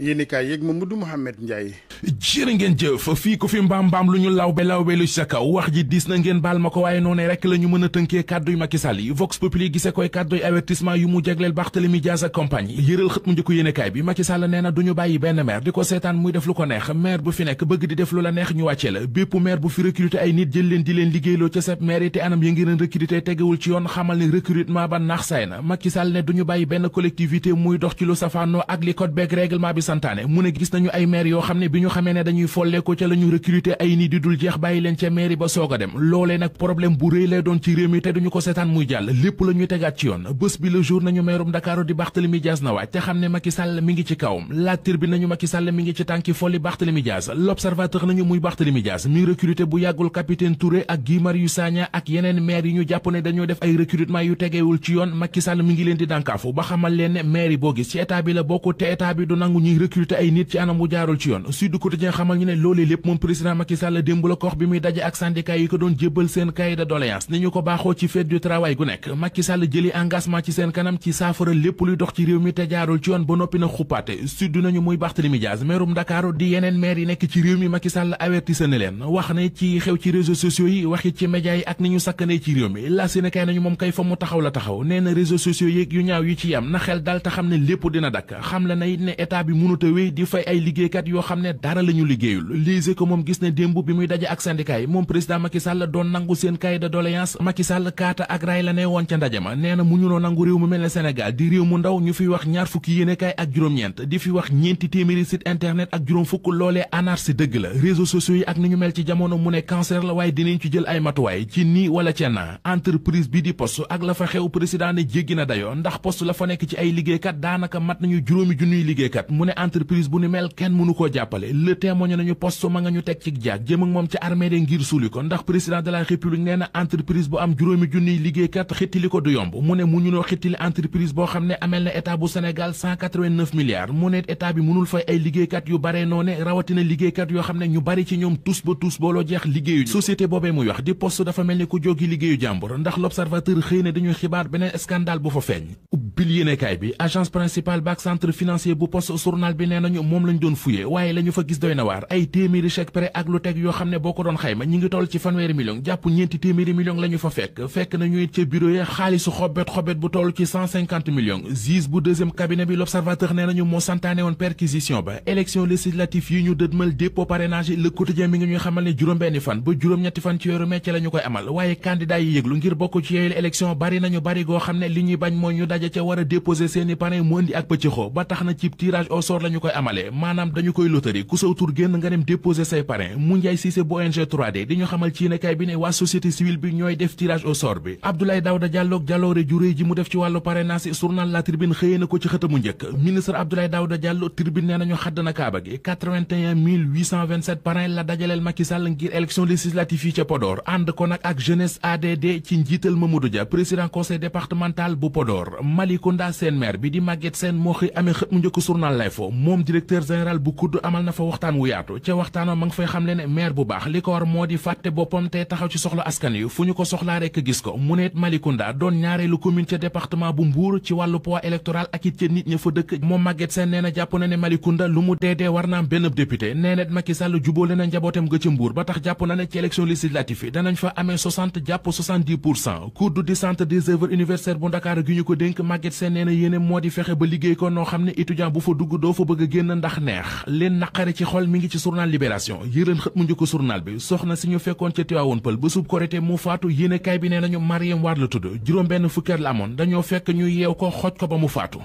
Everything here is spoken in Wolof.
yéenekaay yeeg Mamadou Mouhamed Ndiaye. jërë ngeen jëf fii ko fi mbaam lu ñu lawbe lu ci sa kaw wax ji diis na ngeen baal ma ko waaye noonu rek la ñu mën a tënkee kàdduy Macky Sall yi Vox Populi gise koy kàdduy avertissement yu mu jagleel Barthélémy Dias ak compagnie yëral xët mu njëkko yéenekaay bi Macky Sall nee na duñu bàyyi benn maire di ko seetaan muy def lu ko neex maire bu fi nekk bëgg di def lu la neex ñu wàccee la bépp maire bu fi recruter ay nit jël leen di leen liggéeyloo ca seb maire yi te anam ya ngeen recruter tegewul ci yoon xamal ni recrutement ba naax saay na Macky Sall ne duñu bàyyi benn collectivité muy dox ci lu safaanoo ak li code beeg règlement bi santaane mu ne gis nañu ay maire yoo xam ne bi ñu xamee ne dañuy folleeko ca la ñu recruter ay nit di dul jeex bàyyi leen ca mairie ba soog a dem loolee nag problème bu rëy lay doon ci réew mi te duñu ko seetaan muy jàll lépp la ñuy tegaat ci yoon bés bi le jour nañu meerum Dakar di Barthélémy Dias na waaj te xam ne Macky Sall mi ngi ci kawam La Tribune nañu Macky Sall mi ngi ci tànki folli Barthélémy Dias L'Observateur nañu muy Barthélémy Dias mi recruter bu yàggul capitaine Touré ak Guy Marius Sagna ak yeneen maire yi ñu jàpp ne dañoo def ay recrutement yu tegeewul ci yoon Macky Sall mi ngi leen di dànkaafu ba xamal leen ne maire yi boo gis ci état bi la bokk te état bi du nangu ñuy recruter ay nit ci anam wu jaarul ci yoon Sud Quotidien xamal ñu ne loolee lépp moom président Macky Sall démb la ko wax bi muy daje ak syndicat yi ko doon jébbal seen cahier de doléance ni ñu ko baaxoo ci fête du travail gu nekk Macky Sall jëli engagement ci seen kanam ci saafara lépp luy dox ci réew mi te jaarul ci yoon ba noppi na xuppaate sud nañu muy Barthélémy Dias meerum Dakar di yeneen maire yi nekk ci réew mi Macky Sall avertise na leen wax ne ci xew ci réseaux sociaux yi waxi ci média yi ak ni ñu sakkanee ci réew mi la seen kay nañu moom kay fa mu taxaw la taxaw nee na réseaux sociaux yi yu ñaaw yu ci yam na xel dal te xam ne lépp dina dakk xam la na it ne état bi mënut a wéy di fay ay liggéeykat yoo xam ne dara la ñu liggéeyul lise ko moom gis ne démb bi muy daje ak syndicat yi moom président Macky Sall doon nangu seen cahier de doléance Macky Sall kaata ak raay la ne woon ca ndaje ma nee na mu ñunoo nangu réew mu mel ne Sénégal di réew mu ndaw ñu fi wax ñaar fukki yéenekaay ak juróom-ñeent di fi wax ñeenti téeméeri site internet ak juróom fukk loolee anarchie dëgg la réseaux sociaux yi ak ni ñu mel ci jamono mu ne cancer la waaye dinañ ci jël ay matuwaay ci nii wala ca naa entreprise bi di poste ak la fa xew président ne jéggi na dayoo ndax poste la fa nekk ci ay liggéeykat daanaka mat nañu juróomi junniy liggéeykat mu ne entreprise bu ni mel kenn mënu koo jàppale le témoigne nañu poste ma nga ñu teg ci jaag jëm ak moom ci armée de ngir suuli ko ndax président de la république nee na entreprise bu am juróomi junniy liggéeykat xittili ko du yomb mu ne mu ñunoo xittili entreprise boo xam ne amel na état bu Sénégal 189 milliards mu ne état bi mënul fay ay liggéeykat yu bare noone rawatina liggéeykat yoo xam ne ñu bari ci ñoom tous ba tous booloo jeex liggéeyu société boobee muy wax di poste dafa mel ni ku jógi liggéeyu jàmbur ndax l'observateur xëy na dañuy xibaar beneen scandale bu fa feeñ ubbil yéenekaay bi agence principale baak centre financier bu poste journal bi nee nañu moom lañ doon fuye waaye la ñu fa gis doy na waar ay téeméeri chèque prêt ak lu teg yoo xam ne boo ko doon xayma ñi ngi toll ci fanweeri million jàpp ñeenti téeméeri million la ñu fa fekk nañu it ca bureau ya xaalisu xobet bu toll ci 150 millions juge bu deuxième cabinet bi l'observateur nee nañu moo santaane woon perquisition ba élection législative yi ñu dëdmal dépôt parrainage yi le quotidien mi ngi ñuy xamal ne juróom-benni fan ba juróom-ñetti fan ci weeru mai ci la ñu koy amal waaye candidat yi yëglu ngir bokk ci yooyu élection bari nañu bari goo xam ne li ñuy bañ mooy ñu daje ca war a déposer seeni parrain mu indi ak pëccëxoo ba tax na ci tirage au sort la ñu koy amalee maanaam dañu koy loterie ku saw tur génn nga dem déposer say parrain mu njaay Cissé bu ONG 3D di ñu xamal ci yéenekaay bi ne waa société civile bi ñooy def tirage au sort bi Abdoulaye Daouda Diallo ak jaloore ju réy ji mu def ci wàllu parrainage journal La Tribune xëyee na ko ci xëtamu njëkk ministre Abdoulaye Daouda Diallo Tribune nee nañu xadd na kaaba gi 81827 parrain la dajaleel Macky Sall ngir élection législative yi ca Podor ànd ko nag ak jeunesse ADD ci njiital Mamadou Dia président conseil départemental bu Podor Malicounda seen maire bi di Maguette Sène moo xëy amee xët mu njëkk journal L'Info moom directeur général bu COUD amal na fa waxtaan wu yaatu ca waxtaanoo ma ngi fay xam le ne maire bu baax li ko war moo di fàtte boppam te taxaw ci soxla askan yi fu ñu ko soxlaa rekk gis ko mu neet Malicounda doon ñaareelu commune ca département bu Mbour ci wàllu poids électoral ak it ca nit ña fa dëkk moom Maguette Sène nee na jàpp na ne Malicounda lu mu deedee war na am benn député nee na Macky Sall jubóole na njabootam ga ca Mbour ba tax jàpp na ne ci élection législative yi danañ fa amee 60 jàpp 70% COUD di centre des œuvres universitaires bu Dakar gi ñu ko dénk Maguette Sène nee na yéene moo di fexe ba liggéey ko noo xam ne étudiant bu fa dugg doo fa bëgg a génn ndax neex leen naqare ci xol mi ngi ci journal Libération yëreen xët mu njëkk journal bi soxna si ñu fekkoon ca Tivaouane Peulh ba sub korité mu faatu yéenekaay bi nee nañu Mariam Wade la tudd juróom benn fukkeer la amoon dañoo fekk ñu yeew ko xoj ko ba mu faatu